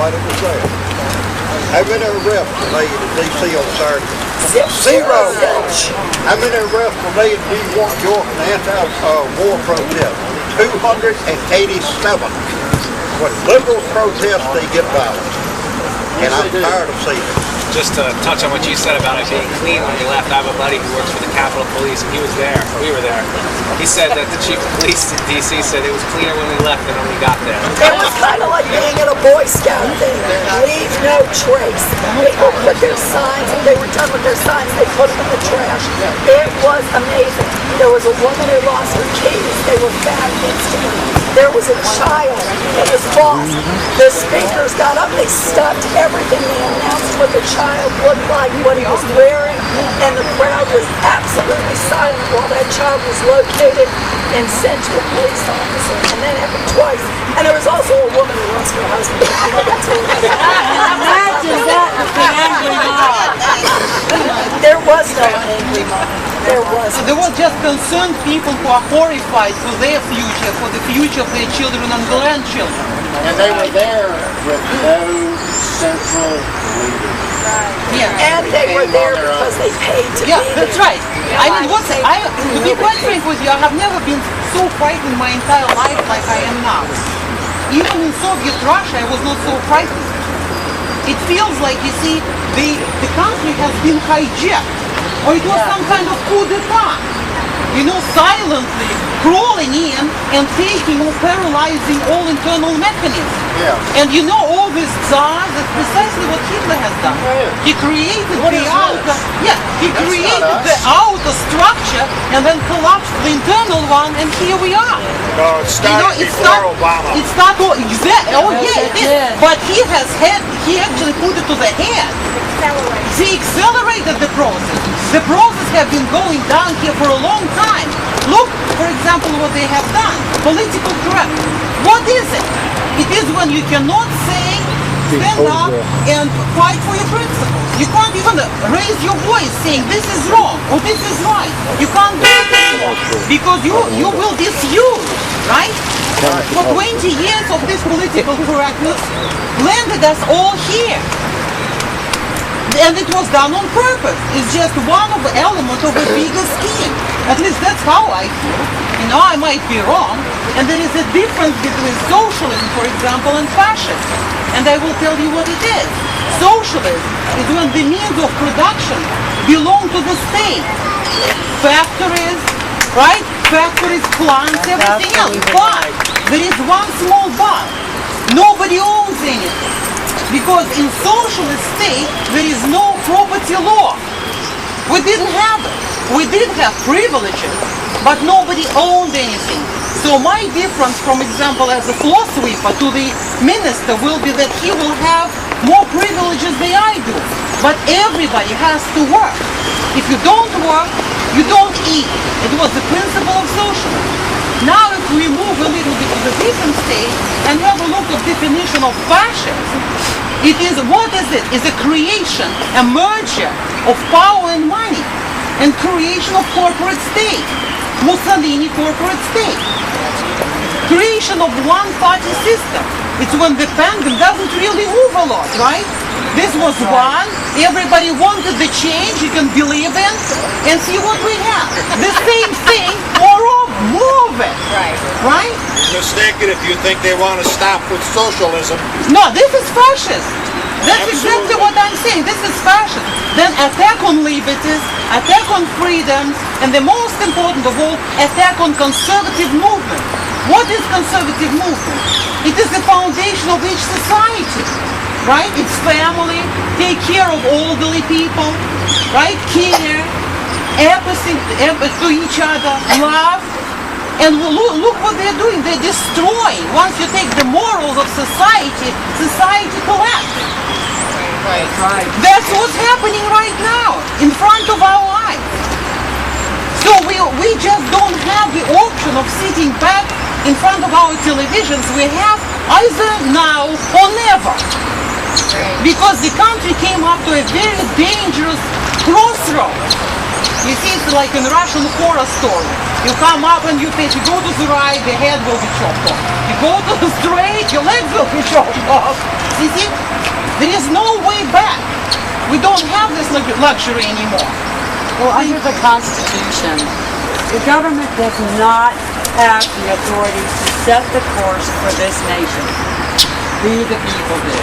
everybody was there. How many arrests were made in D.C. on Saturday? 0. How many arrests were made in New York in anti-war protest? 287. When liberals protest, they get violent. And I'm tired of seeing it. Just to touch on what you said about it being clean when we left, I have a buddy who works for the Capitol Police, and he was there. We were there. He said that the chief of police in D.C. said it was cleaner when we left than when we got there. It was kind of like being at a Boy Scout thing. Leave no trace. People put their signs, when they were done with their signs, they put them in the trash. It was amazing. There was a woman who lost her keys. They were found instantly. There was a child that was lost. The speakers got up, they stopped everything. They announced what the child looked like, what he was wearing, and the crowd was absolutely silent while that child was located and sent to a police officer. And that happened twice. And there was also a woman who lost her husband. Imagine that with the angry mob. There was no angry mob. There was. There were just concerned people who are horrified for their future, for the future of their children and grandchildren. And they were there with no central leader. Yeah. And they were there because they paid to be there. That's right. I mean, to be quite frank with you, I have never been so frightened my entire life like I am now. Even in Soviet Russia, I was not so frightened. It feels like, you see, the country has been hijacked. Or it was some kind of coup d'etat, you know, silently crawling in and taking or paralyzing all internal mechanisms. Yeah. And you know, all these tsars, that's precisely what Hitler has done. He created the outer structure and then collapsed the internal one, and here we are. No, it started before Obama. It's not, exactly. Oh yeah, it is. But he actually put it to the head. He accelerated the process. The process has been going down here for a long time. Look, for example, what they have done. Political corruption. What is it? It is when you cannot stand up and fight for your principles. You can't even raise your voice saying this is wrong or this is right. You can't do it anymore because you will disuse, right? For 20 years of this political correctness landed us all here. And it was done on purpose. It's just one of the elements of a bigger scheme. At least that's how I feel. You know, I might be wrong. And there is a difference between socialism, for example, and fascism. And I will tell you what it is. Socialism is when the means of production belong to the state. Factories, right? Factories, plants, everything else. But there is one small but. Nobody owns anything. Because in socialist state, there is no property law. We didn't have it. We did have privileges, but nobody owned anything. So my difference, from example, as a floor sweeper to the minister will be that he will have more privileges than I do. But everybody has to work. If you don't work, you don't eat. It was the principle of socialism. Now if we move a little bit to the different stage and have a look at definition of fascism, it is, what is it? It's a creation, a merger of power and money, and creation of corporate state. Mussolini corporate state. Creation of one-party system. It's when the pendulum doesn't really move a lot, right? This was one, everybody wanted the change, you can believe in, and see what we have. The same thing, move it. Right? You're mistaken if you think they want to stop with socialism. No, this is fascist. That's exactly what I'm saying. This is fascist. Then attack on liberties, attack on freedoms, and the most important of all, attack on conservative movement. What is conservative movement? It is the foundation of each society. Right? It's family, take care of elderly people, right? Care, empathy to each other, love. And look what they're doing. They're destroying. Once you take the morals of society, society collapses. Right. That's what's happening right now, in front of our eyes. So we just don't have the option of sitting back in front of our televisions. We have either now or never. Because the country came up to a very dangerous crossroads. You see, it's like in Russian horror story. You come up and you think, you go to the right, the head will be chopped off. You go to the straight, your legs will be chopped off. You see, there is no way back. We don't have this luxury anymore. Well, under the Constitution, the government does not have the authority to set the course for this nation. We the people do.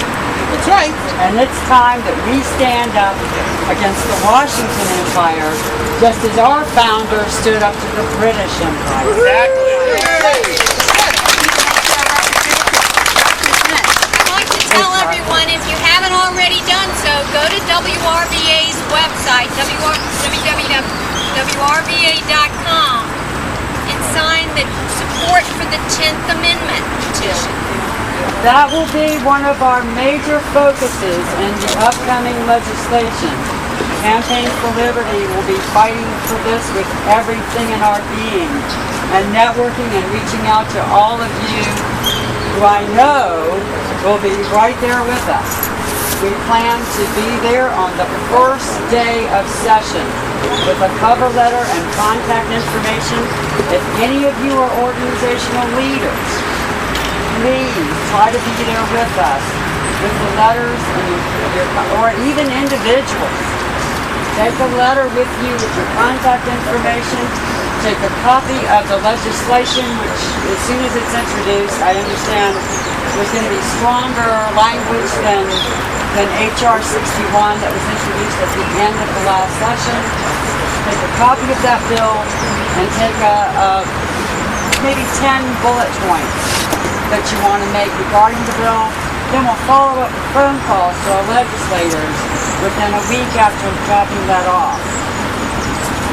That's right. And it's time that we stand up against the Washington Empire, just as our founders stood up to the British Empire. I'd like to tell everyone, if you haven't already done so, go to WRVA's website, www.wrva.com, and sign the support for the 10th Amendment petition. That will be one of our major focuses in the upcoming legislation. Campaign for Liberty will be fighting for this with everything in our being, and networking and reaching out to all of you who I know will be right there with us. We plan to be there on the first day of session with a cover letter and contact information. If any of you are organizational leaders, please try to be there with us with the letters or even individuals. Take a letter with you with your contact information. Take a copy of the legislation, which as soon as it's introduced, I understand there's going to be stronger language than HR 61 that was introduced at the end of the last session. Take a copy of that bill and take maybe 10 bullet points that you want to make regarding the bill. Then we'll follow up with phone calls to our legislators within a week after dropping that off.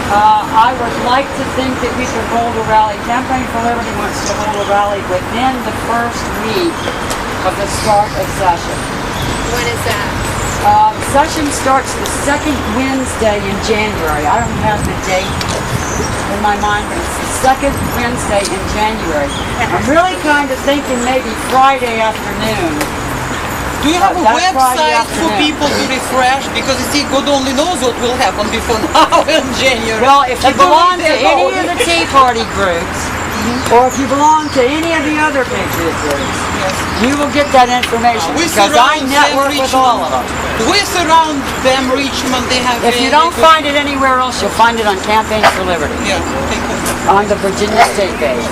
I would like to think that we could hold a rally. Campaign for Liberty wants to hold a rally within the first week of the start of session. When is that? Session starts the second Wednesday in January. I don't have the date in my mind, but it's the second Wednesday in January. I'm really kind of thinking maybe Friday afternoon. Do you have a That's Friday website for afternoon. people to refresh? Because you see, God only knows what will happen before now in January. Well, if you That's belong all to they know. any of the Tea Party groups, or if you belong to any of the other patriot groups, you will get that information We because I surround them, network with all of them. We surround them, Richmond, they have... If you don't find it anywhere else, you'll find it on Campaign for Liberty, Yeah, take a... on the Virginia State page.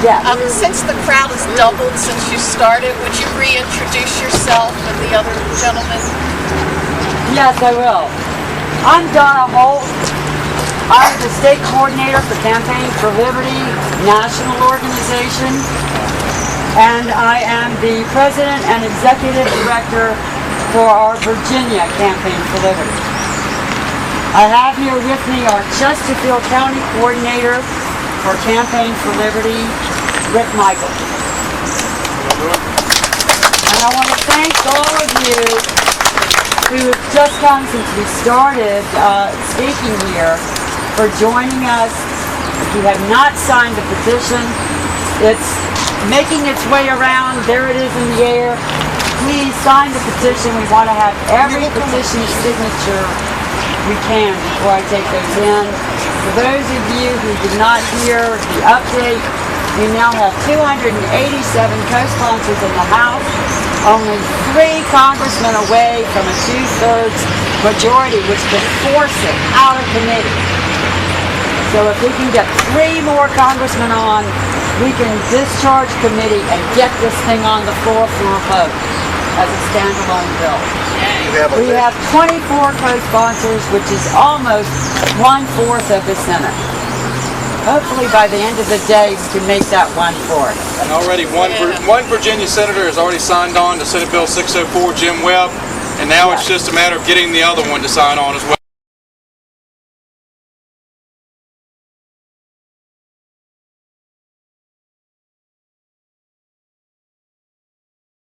Yeah. Since the crowd has doubled since you started, would you reintroduce yourself and the other gentlemen? Yes, I will. I'm Donna Holt. I'm the state coordinator for Campaign for Liberty National Organization, and I am the president and executive director for our Virginia Campaign for Liberty. I have here with me our Chesterfield County coordinator for Campaign for Liberty, Rick Michael. And I want to thank all of you who have just come since we started speaking here for joining us. If you have not signed the petition, it's making its way around. There it is in the air. Please sign the petition. We want to have every petition signature we can before I take those in. For those of you who did not hear the update, we now have 287 co-sponsors in the House, only 3 congressmen away from a 2/3 majority, which could force it out of committee. So if we can get 3 more congressmen on, we can discharge committee and get this thing on the floor for a vote as a standalone bill. We have 24 co-sponsors, which is almost 1/4 of the Senate. Hopefully by the end of the day, we can make that 1/4. And already one Virginia senator has already signed on to Senate Bill 604, Jim Webb, and now it's just a matter of getting the other one to sign on as well.